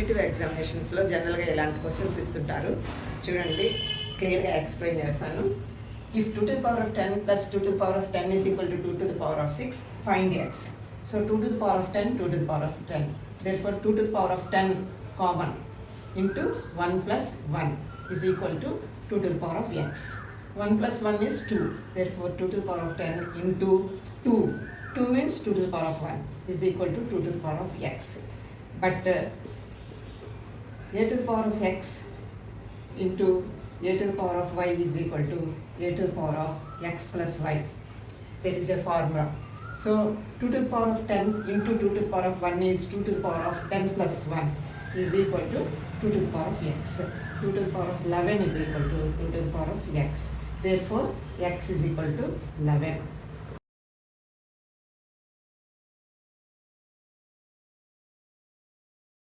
Competitive ఎగ్జామినేషన్స్లో జనరల్గా ఇలాంటి questions ఇస్తుంటారు. చూడండి, క్లియర్గా ఎక్స్ప్లెయిన్ చేస్తాను. If 2 to the power of 10 plus 2 to the power of 10 is equal to 2 to the power of 6, find x. So 2 to the power of 10, 2 to the power of 10. Therefore 2 to the power of 10 common into 1 plus 1 is equal to 2 to the power of x. 1 plus 1 is 2. Therefore 2 to the power of 10 into 2. 2 means 2 to the power of 1 is equal to 2 to the power of x. But a to the power of x into a to the power of y is equal to a to the power of x plus y. There is a formula. So 2 to the power of 10 into 2 to the power of 1 is 2 to the power of 10 plus 1 is equal to 2 to the power of x. 2 to the power of 11 is equal to 2 to the power of x. Therefore x is equal to 11.